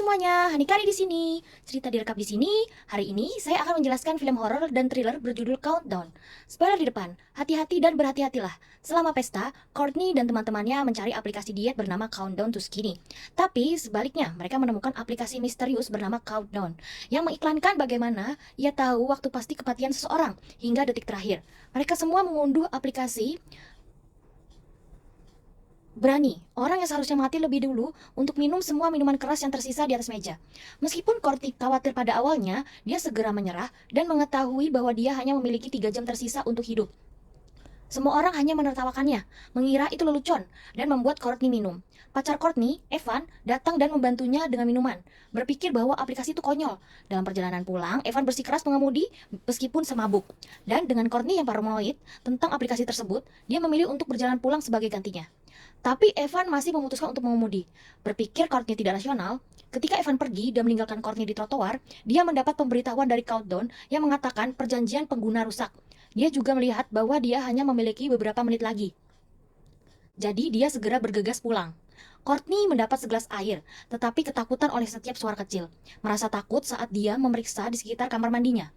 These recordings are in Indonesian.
semuanya, Hanikari di sini. Cerita direkap di sini. Hari ini saya akan menjelaskan film horor dan thriller berjudul Countdown. Spoiler di depan, hati-hati dan berhati-hatilah. Selama pesta, Courtney dan teman-temannya mencari aplikasi diet bernama Countdown to Skinny. Tapi sebaliknya, mereka menemukan aplikasi misterius bernama Countdown yang mengiklankan bagaimana ia tahu waktu pasti kematian seseorang hingga detik terakhir. Mereka semua mengunduh aplikasi. Berani, orang yang seharusnya mati lebih dulu untuk minum semua minuman keras yang tersisa di atas meja. Meskipun Courtney khawatir pada awalnya, dia segera menyerah dan mengetahui bahwa dia hanya memiliki 3 jam tersisa untuk hidup. Semua orang hanya menertawakannya, mengira itu lelucon, dan membuat Courtney minum. Pacar Courtney, Evan, datang dan membantunya dengan minuman, berpikir bahwa aplikasi itu konyol. Dalam perjalanan pulang, Evan bersikeras mengemudi meskipun semabuk. Dan dengan Courtney yang paranoid tentang aplikasi tersebut, dia memilih untuk berjalan pulang sebagai gantinya. Tapi Evan masih memutuskan untuk mengemudi. Berpikir Courtney tidak rasional, ketika Evan pergi dan meninggalkan Courtney di trotoar, dia mendapat pemberitahuan dari Countdown yang mengatakan perjanjian pengguna rusak. Dia juga melihat bahwa dia hanya memiliki beberapa menit lagi. Jadi dia segera bergegas pulang. Courtney mendapat segelas air, tetapi ketakutan oleh setiap suara kecil. Merasa takut saat dia memeriksa di sekitar kamar mandinya.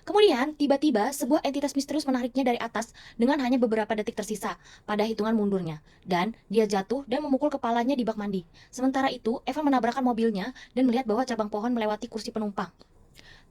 Kemudian, tiba-tiba sebuah entitas misterius menariknya dari atas dengan hanya beberapa detik tersisa pada hitungan mundurnya. Dan dia jatuh dan memukul kepalanya di bak mandi. Sementara itu, Evan menabrakkan mobilnya dan melihat bahwa cabang pohon melewati kursi penumpang,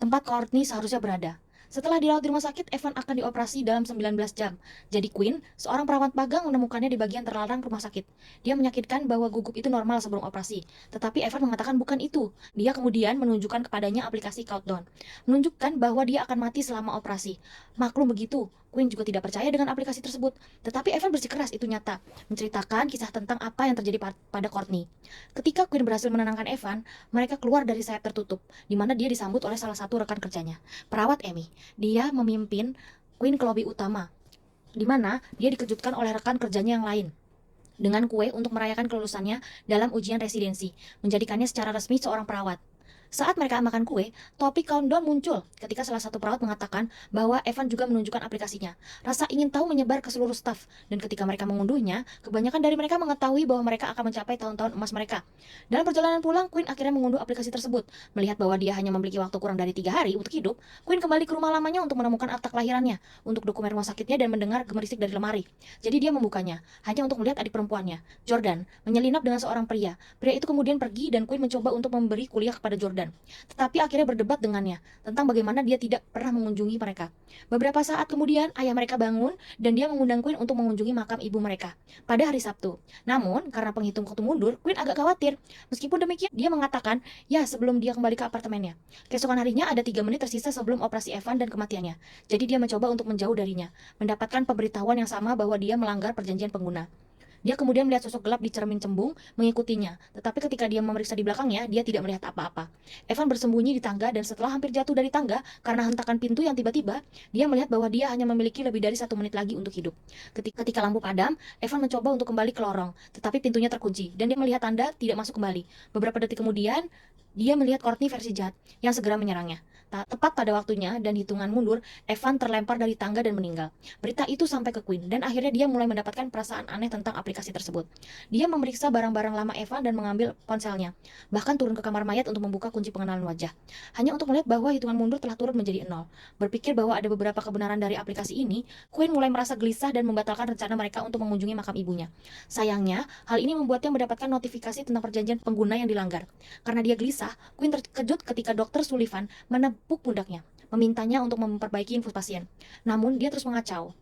tempat Courtney seharusnya berada. Setelah dirawat di rumah sakit, Evan akan dioperasi dalam 19 jam. Jadi Quinn, seorang perawat magang, menemukannya di bagian terlarang rumah sakit. Dia menyakitkan bahwa gugup itu normal sebelum operasi. Tetapi Evan mengatakan bukan itu. Dia kemudian menunjukkan kepadanya aplikasi Countdown, menunjukkan bahwa dia akan mati selama operasi. Maklum begitu, Quinn juga tidak percaya dengan aplikasi tersebut. Tetapi Evan bersikeras itu nyata, menceritakan kisah tentang apa yang terjadi pada Courtney. Ketika Quinn berhasil menenangkan Evan, mereka keluar dari sayap tertutup, di mana dia disambut oleh salah satu rekan kerjanya, perawat Amy. Dia memimpin Quinn ke lobi utama, di mana dia dikejutkan oleh rekan kerjanya yang lain dengan kue untuk merayakan kelulusannya dalam ujian residensi, menjadikannya secara resmi seorang perawat. Saat mereka makan kue, topik countdown muncul ketika salah satu perawat mengatakan bahwa Evan juga menunjukkan aplikasinya. Rasa ingin tahu menyebar ke seluruh staf, dan ketika mereka mengunduhnya, kebanyakan dari mereka mengetahui bahwa mereka akan mencapai tahun-tahun emas mereka. Dalam perjalanan pulang, Quinn akhirnya mengunduh aplikasi tersebut. Melihat bahwa dia hanya memiliki waktu kurang dari 3 hari untuk hidup, Quinn kembali ke rumah lamanya untuk menemukan akta kelahirannya, untuk dokumen rumah sakitnya dan mendengar gemerisik dari lemari. Jadi dia membukanya, hanya untuk melihat adik perempuannya, Jordan, menyelinap dengan seorang pria. Pria itu kemudian pergi dan Quinn mencoba untuk memberi kuliah kepada Jordan. Tetapi akhirnya berdebat dengannya tentang bagaimana dia tidak pernah mengunjungi mereka. Beberapa saat kemudian ayah mereka bangun dan dia mengundang Quinn untuk mengunjungi makam ibu mereka pada hari Sabtu. Namun karena penghitung waktu mundur, Quinn agak khawatir. Meskipun demikian, dia mengatakan ya sebelum dia kembali ke apartemennya. Keesokan harinya ada 3 menit tersisa sebelum operasi Evan dan kematiannya. Jadi dia mencoba untuk menjauh darinya, mendapatkan pemberitahuan yang sama bahwa dia melanggar perjanjian pengguna. Dia kemudian melihat sosok gelap di cermin cembung mengikutinya, tetapi ketika dia memeriksa di belakangnya, dia tidak melihat apa-apa. Evan bersembunyi di tangga dan setelah hampir jatuh dari tangga karena hentakan pintu yang tiba-tiba, dia melihat bahwa dia hanya memiliki lebih dari 1 menit lagi untuk hidup. Ketika lampu padam, Evan mencoba untuk kembali ke lorong, tetapi pintunya terkunci dan dia melihat tanda tidak masuk kembali. Beberapa detik kemudian, dia melihat Courtney versi jahat yang segera menyerangnya. Tepat pada waktunya dan hitungan mundur, Evan terlempar dari tangga dan meninggal. Berita itu sampai ke Quinn dan akhirnya dia mulai mendapatkan perasaan aneh tentang aplikasi tersebut. Dia memeriksa barang-barang lama Evan dan mengambil ponselnya, bahkan turun ke kamar mayat untuk membuka kunci pengenalan wajah, hanya untuk melihat bahwa hitungan mundur telah turun menjadi 0. Berpikir bahwa ada beberapa kebenaran dari aplikasi ini, Quinn mulai merasa gelisah dan membatalkan rencana mereka untuk mengunjungi makam ibunya. Sayangnya, hal ini membuatnya mendapatkan notifikasi tentang perjanjian pengguna yang dilanggar. Karena dia gelisah, Quinn terkejut ketika Dr. Sullivan menepuk pundaknya, memintanya untuk memperbaiki infus pasien. Namun, dia terus mengacau.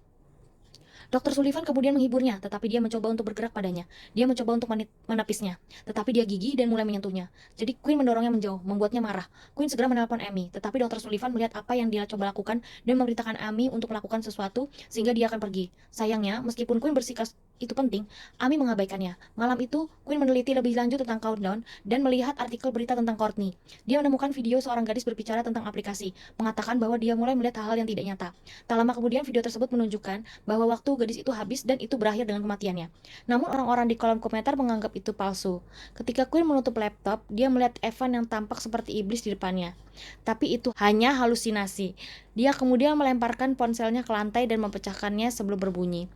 Dr. Sullivan kemudian menghiburnya, tetapi dia mencoba untuk bergerak padanya. Dia mencoba untuk menepisnya, tetapi dia gigih dan mulai menyentuhnya. Jadi Quinn mendorongnya menjauh, membuatnya marah. Quinn segera menelpon Amy, tetapi Dr. Sullivan melihat apa yang dia coba lakukan dan memerintahkan Amy untuk melakukan sesuatu sehingga dia akan pergi. Sayangnya, meskipun Quinn bersikap itu penting, Amy mengabaikannya. Malam itu, Quinn meneliti lebih lanjut tentang Countdown dan melihat artikel berita tentang Courtney. Dia menemukan video seorang gadis berbicara tentang aplikasi, mengatakan bahwa dia mulai melihat hal-hal yang tidak nyata. Tak lama kemudian, video tersebut menunjukkan bahwa waktu gadis itu habis dan itu berakhir dengan kematiannya. Namun orang-orang di kolom komentar menganggap itu palsu. Ketika Quinn menutup laptop, dia melihat Evan yang tampak seperti iblis di depannya. Tapi itu hanya halusinasi. Dia kemudian melemparkan ponselnya ke lantai dan memecahkannya sebelum berbunyi.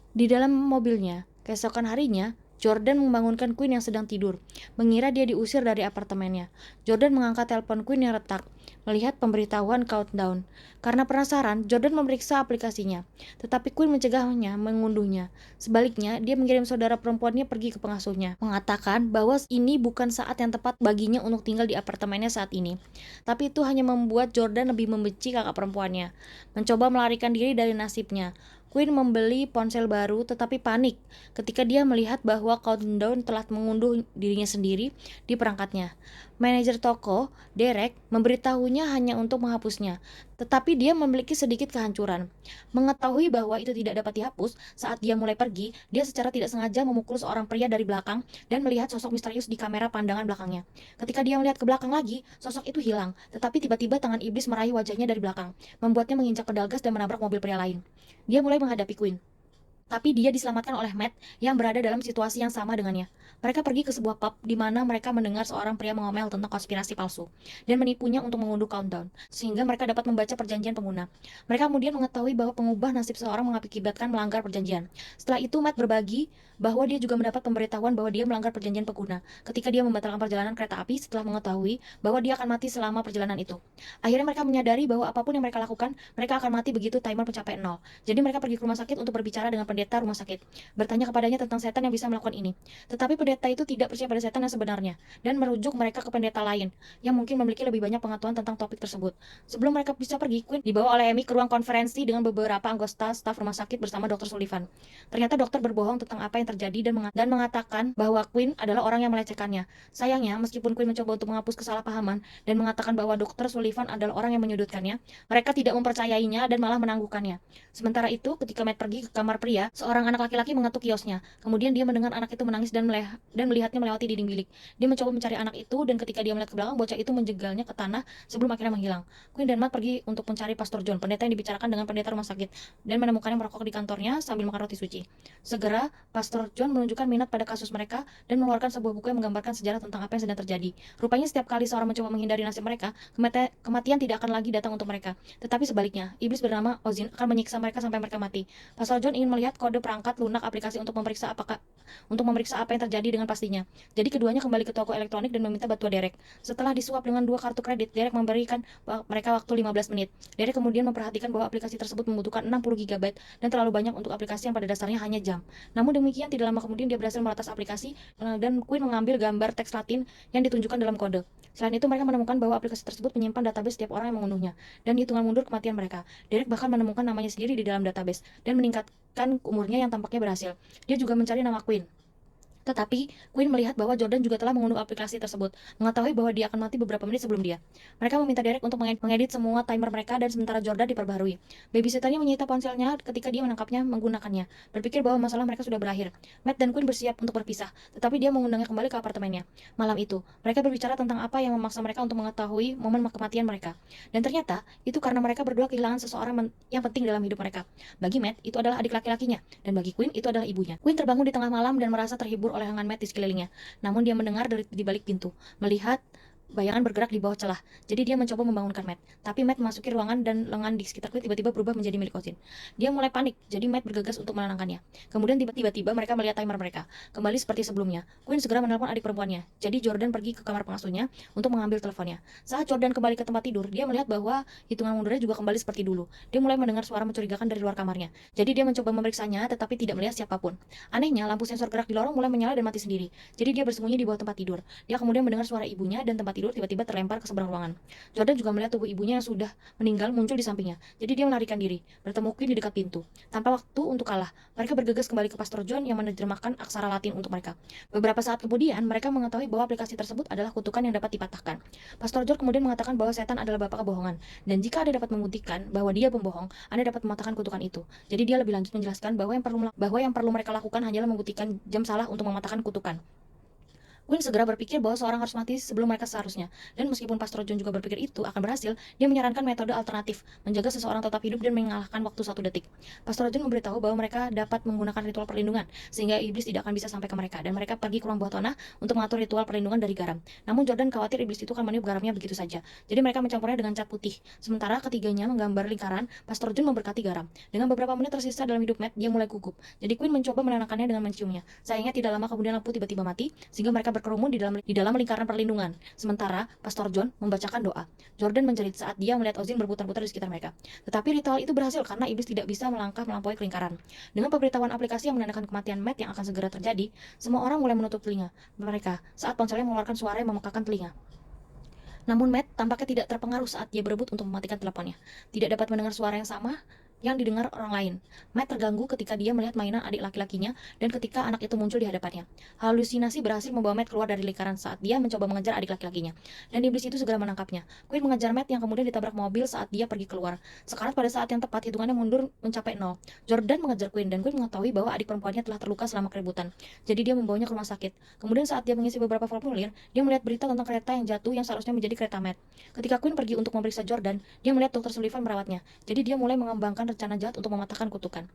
Di dalam mobilnya, keesokan harinya, Jordan membangunkan Queen yang sedang tidur, mengira dia diusir dari apartemennya. Jordan mengangkat telepon Queen yang retak, melihat pemberitahuan countdown. Karena penasaran, Jordan memeriksa aplikasinya, tetapi Queen mencegahnya mengunduhnya. Sebaliknya, dia mengirim saudara perempuannya pergi ke pengasuhnya, mengatakan bahwa ini bukan saat yang tepat baginya untuk tinggal di apartemennya saat ini. Tapi itu hanya membuat Jordan lebih membenci kakak perempuannya, mencoba melarikan diri dari nasibnya. Queen membeli ponsel baru tetapi panik ketika dia melihat bahwa Countdown telah mengunduh dirinya sendiri di perangkatnya. Manajer toko, Derek, memberitahunya hanya untuk menghapusnya, tetapi dia memiliki sedikit kehancuran. Mengetahui bahwa itu tidak dapat dihapus, saat dia mulai pergi, dia secara tidak sengaja memukul seorang pria dari belakang dan melihat sosok misterius di kamera pandangan belakangnya. Ketika dia melihat ke belakang lagi, sosok itu hilang, tetapi tiba-tiba tangan iblis meraih wajahnya dari belakang, membuatnya menginjak pedal gas dan menabrak mobil pria lain. Dia mulai menghadapi Queen, tapi dia diselamatkan oleh Matt yang berada dalam situasi yang sama dengannya. Mereka pergi ke sebuah pub di mana mereka mendengar seorang pria mengomel tentang konspirasi palsu dan menipunya untuk mengunduh countdown, sehingga mereka dapat membaca perjanjian pengguna. Mereka kemudian mengetahui bahwa pengubah nasib seseorang mengakibatkan melanggar perjanjian. Setelah itu Matt berbagi bahwa dia juga mendapat pemberitahuan bahwa dia melanggar perjanjian pengguna ketika dia membatalkan perjalanan kereta api setelah mengetahui bahwa dia akan mati selama perjalanan itu. Akhirnya mereka menyadari bahwa apapun yang mereka lakukan, mereka akan mati begitu timer mencapai 0. Jadi mereka pergi ke rumah sakit untuk berbicara dengan pendeta rumah sakit, bertanya kepadanya tentang setan yang bisa melakukan ini. Tetapi pendeta itu tidak percaya pada setan yang sebenarnya dan merujuk mereka ke pendeta lain yang mungkin memiliki lebih banyak pengetahuan tentang topik tersebut. Sebelum mereka bisa pergi, Queen dibawa oleh Amy ke ruang konferensi dengan beberapa anggota staf rumah sakit bersama Dr. Sullivan. Ternyata dokter berbohong tentang apa yang terjadi dan mengatakan bahwa Queen adalah orang yang melecehkannya. Sayangnya, meskipun Queen mencoba untuk menghapus kesalahpahaman dan mengatakan bahwa Dr. Sullivan adalah orang yang menyudutkannya, mereka tidak mempercayainya dan malah menangguhkannya. Sementara itu, ketika Matt pergi ke kamar pria, seorang anak laki-laki mengetuk kiosnya. Kemudian dia mendengar anak itu menangis dan melihatnya melewati dinding bilik. Dia mencoba mencari anak itu dan ketika dia melihat ke belakang, bocah itu menjegalnya ke tanah sebelum akhirnya menghilang. Queen dan Matt pergi untuk mencari Pastor John, pendeta yang dibicarakan dengan pendeta rumah sakit, dan menemukannya merokok di kantornya sambil makan roti suci. Segera, Pastor John menunjukkan minat pada kasus mereka dan mengeluarkan sebuah buku yang menggambarkan sejarah tentang apa yang sedang terjadi. Rupanya setiap kali seorang mencoba menghindari nasib mereka, kematian tidak akan lagi datang untuk mereka. Tetapi sebaliknya, iblis bernama Ozin akan menyiksa mereka sampai mereka mati. Pastor John ingin melihat kode perangkat lunak aplikasi untuk memeriksa apa yang terjadi dengan pastinya. Jadi keduanya kembali ke toko elektronik dan meminta bantuan Derek. Setelah disuap dengan 2 kartu kredit, Derek memberikan mereka waktu 15 menit. Derek kemudian memperhatikan bahwa aplikasi tersebut membutuhkan 60 GB dan terlalu banyak untuk aplikasi yang pada dasarnya hanya jam. Namun demikian, tidak lama kemudian dia berhasil meretas aplikasi dan Queen mengambil gambar teks Latin yang ditunjukkan dalam kode. Selain itu, mereka menemukan bahwa aplikasi tersebut menyimpan database setiap orang yang mengunduhnya dan hitungan mundur kematian mereka. Derek bahkan menemukan namanya sendiri di dalam database dan meningkatkan umurnya yang tampaknya berhasil. Dia juga mencari nama Queen. Tetapi, Queen melihat bahwa Jordan juga telah mengunduh aplikasi tersebut, mengetahui bahwa dia akan mati beberapa menit sebelum dia. Mereka meminta Derek untuk mengedit semua timer mereka dan sementara Jordan diperbaharui. Babysitternya menyita ponselnya ketika dia menangkapnya menggunakannya, berpikir bahwa masalah mereka sudah berakhir. Matt dan Queen bersiap untuk berpisah, tetapi dia mengundangnya kembali ke apartemennya. Malam itu, mereka berbicara tentang apa yang memaksa mereka untuk mengetahui momen kematian mereka. Dan ternyata, itu karena mereka berdua kehilangan seseorang yang penting dalam hidup mereka. Bagi Matt, itu adalah adik laki-lakinya, dan bagi Queen, itu adalah ibunya. Queen terbangun di tengah malam dan merasa terhibur oleh hangat Matt di sekelilingnya. Namun dia mendengar dari di balik pintu, melihat bayangan bergerak di bawah celah. Jadi dia mencoba membangunkan Matt. Tapi Matt memasuki ruangan dan lengan di sekitar Queen tiba-tiba berubah menjadi milik Ozin. Dia mulai panik, jadi Matt bergegas untuk menenangkannya. Kemudian tiba-tiba mereka melihat timer mereka kembali seperti sebelumnya. Queen segera menelpon adik perempuannya. Jadi Jordan pergi ke kamar pengasuhnya untuk mengambil teleponnya. Saat Jordan kembali ke tempat tidur, dia melihat bahwa hitungan mundurnya juga kembali seperti dulu. Dia mulai mendengar suara mencurigakan dari luar kamarnya. Jadi dia mencoba memeriksanya tetapi tidak melihat siapapun. Anehnya, lampu sensor gerak di lorong mulai menyala dan mati sendiri. Jadi dia bersembunyi di bawah tempat tidur. Dia kemudian mendengar suara ibunya dan tempat tidur tiba-tiba terlempar ke seberang ruangan. Jordan juga melihat tubuh ibunya yang sudah meninggal muncul di sampingnya. Jadi dia melarikan diri, bertemu Queen di dekat pintu. Tanpa waktu untuk kalah, mereka bergegas kembali ke Pastor John yang menerjemahkan aksara Latin untuk mereka. Beberapa saat kemudian, mereka mengetahui bahwa aplikasi tersebut adalah kutukan yang dapat dipatahkan. Pastor John kemudian mengatakan bahwa setan adalah bapak kebohongan, dan jika Anda dapat membuktikan bahwa dia pembohong, Anda dapat mematahkan kutukan itu. Jadi dia lebih lanjut menjelaskan bahwa yang perlu mereka lakukan hanyalah membuktikan jam salah untuk mematahkan kutukan. Queen segera berpikir bahwa seorang harus mati sebelum mereka seharusnya. Dan meskipun Pastor John juga berpikir itu akan berhasil, dia menyarankan metode alternatif, menjaga seseorang tetap hidup dan mengalahkan waktu 1 detik. Pastor John memberitahu bahwa mereka dapat menggunakan ritual perlindungan, sehingga iblis tidak akan bisa sampai ke mereka, dan mereka pergi ke ruang bawah tanah untuk mengatur ritual perlindungan dari garam. Namun Jordan khawatir iblis itu akan meniup garamnya begitu saja, jadi mereka mencampurnya dengan cat putih. Sementara ketiganya menggambar lingkaran, Pastor John memberkati garam. Dengan beberapa menit tersisa dalam hidup Matt, dia mulai gugup. Jadi Queen mencoba menenangkannya dengan menciumnya. Sayangnya tidak lama kemudian lampu tiba-tiba mati, sehingga mereka berkerumun di dalam lingkaran perlindungan. Sementara Pastor John membacakan doa. Jordan menjerit saat dia melihat Ozin berputar-putar di sekitar mereka. Tetapi ritual itu berhasil karena iblis tidak bisa melangkah melampaui lingkaran. Dengan pemberitahuan aplikasi yang menandakan kematian Matt yang akan segera terjadi, semua orang mulai menutup telinga mereka saat ponselnya mengeluarkan suara yang memekakan telinga. Namun Matt tampaknya tidak terpengaruh saat dia berebut untuk mematikan teleponnya. Tidak dapat mendengar suara yang sama yang didengar orang lain. Matt terganggu ketika dia melihat mainan adik laki-lakinya dan ketika anak itu muncul di hadapannya. Halusinasi berhasil membawa Matt keluar dari lingkaran saat dia mencoba mengejar adik laki-lakinya. Dan iblis itu segera menangkapnya. Queen mengejar Matt yang kemudian ditabrak mobil saat dia pergi keluar. Sekarat pada saat yang tepat, hitungannya mundur mencapai 0. Jordan mengejar Queen dan Queen mengetahui bahwa adik perempuannya telah terluka selama keributan. Jadi dia membawanya ke rumah sakit. Kemudian saat dia mengisi beberapa formulir, dia melihat berita tentang kereta yang jatuh yang seharusnya menjadi kereta Matt. Ketika Queen pergi untuk memeriksa Jordan, dia melihat Dr. Sullivan merawatnya. Jadi dia mulai mengembangkan rencana jahat untuk mematahkan kutukan.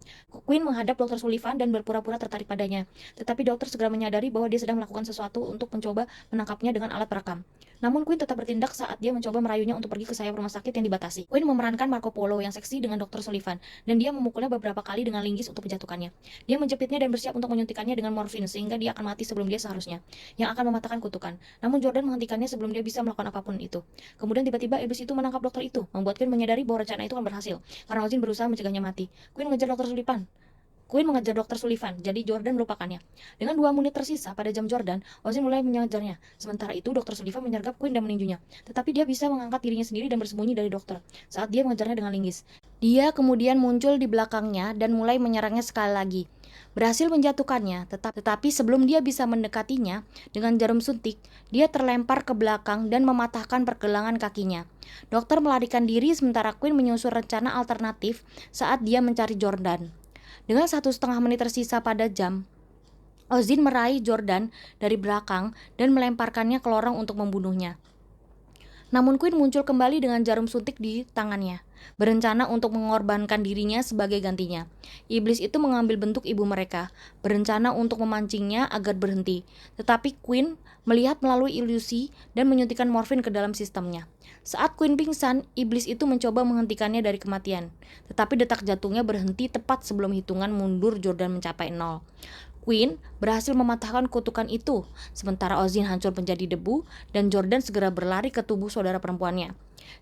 Queen menghadap Dr. Sullivan dan berpura-pura tertarik padanya. Tetapi dokter segera menyadari bahwa dia sedang melakukan sesuatu untuk mencoba menangkapnya dengan alat perekam. Namun Queen tetap bertindak saat dia mencoba merayunya untuk pergi ke sayap rumah sakit yang dibatasi. Queen memerankan Marco Polo yang seksi dengan Dr. Sullivan, dan dia memukulnya beberapa kali dengan linggis untuk menjatuhkannya. Dia menjepitnya dan bersiap untuk menyuntikannya dengan morfin sehingga dia akan mati sebelum dia seharusnya, yang akan mematahkan kutukan. Namun Jordan menghentikannya sebelum dia bisa melakukan apapun itu. Kemudian tiba-tiba iblis itu menangkap dokter itu, membuat Queen menyadari bahwa rencana itu akan berhasil, karena Ozin berusaha mencegahnya mati. Queen mengejar Dr. Sullivan. Jadi Jordan melupakannya. Dengan 2 menit tersisa pada jam Jordan, Ozin mulai mengejarnya. Sementara itu, Dr. Sullivan menyergap Queen dan meninjunya. Tetapi dia bisa mengangkat dirinya sendiri dan bersembunyi dari dokter saat dia mengejarnya dengan linggis. Dia kemudian muncul di belakangnya dan mulai menyerangnya sekali lagi. Berhasil menjatuhkannya, tetapi sebelum dia bisa mendekatinya dengan jarum suntik, dia terlempar ke belakang dan mematahkan pergelangan kakinya. Dokter melarikan diri sementara Queen menyusun rencana alternatif saat dia mencari Jordan. Dengan 1,5 menit tersisa pada jam, Ozin meraih Jordan dari belakang dan melemparkannya ke lorong untuk membunuhnya. Namun Queen muncul kembali dengan jarum suntik di tangannya, berencana untuk mengorbankan dirinya sebagai gantinya. Iblis itu mengambil bentuk ibu mereka, berencana untuk memancingnya agar berhenti. Tetapi Queen melihat melalui ilusi dan menyuntikkan morfin ke dalam sistemnya. Saat Queen pingsan, iblis itu mencoba menghentikannya dari kematian. Tetapi detak jantungnya berhenti tepat sebelum hitungan mundur Jordan mencapai 0. Queen berhasil mematahkan kutukan itu, sementara Ozin hancur menjadi debu dan Jordan segera berlari ke tubuh saudara perempuannya.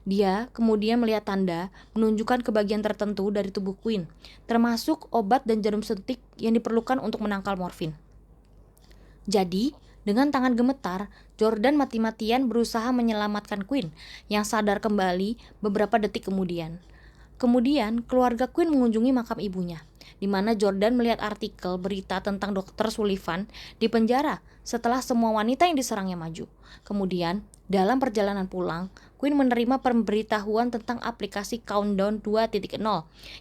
Dia kemudian melihat tanda menunjukkan ke bagian tertentu dari tubuh Queen, termasuk obat dan jarum suntik yang diperlukan untuk menangkal morfin. Jadi, dengan tangan gemetar, Jordan mati-matian berusaha menyelamatkan Queen yang sadar kembali beberapa detik kemudian. Kemudian, keluarga Queen mengunjungi makam ibunya, di mana Jordan melihat artikel berita tentang Dr. Sullivan di penjara setelah semua wanita yang diserangnya maju. Kemudian, dalam perjalanan pulang, Queen menerima pemberitahuan tentang aplikasi Countdown 2.0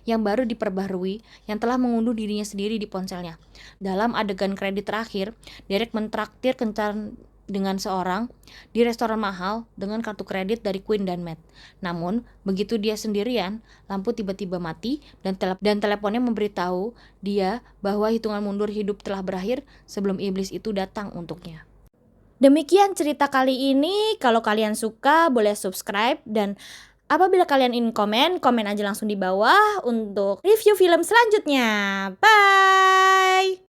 yang baru diperbaharui yang telah mengunduh dirinya sendiri di ponselnya. Dalam adegan kredit terakhir, Derek mentraktir kencan dengan seorang di restoran mahal dengan kartu kredit dari Queen dan Matt. Namun, begitu dia sendirian, lampu tiba-tiba mati dan teleponnya memberitahu dia bahwa hitungan mundur hidup telah berakhir sebelum iblis itu datang untuknya. Demikian cerita kali ini. Kalau kalian suka, boleh subscribe, dan apabila kalian ingin komen aja langsung di bawah untuk review film selanjutnya. Bye!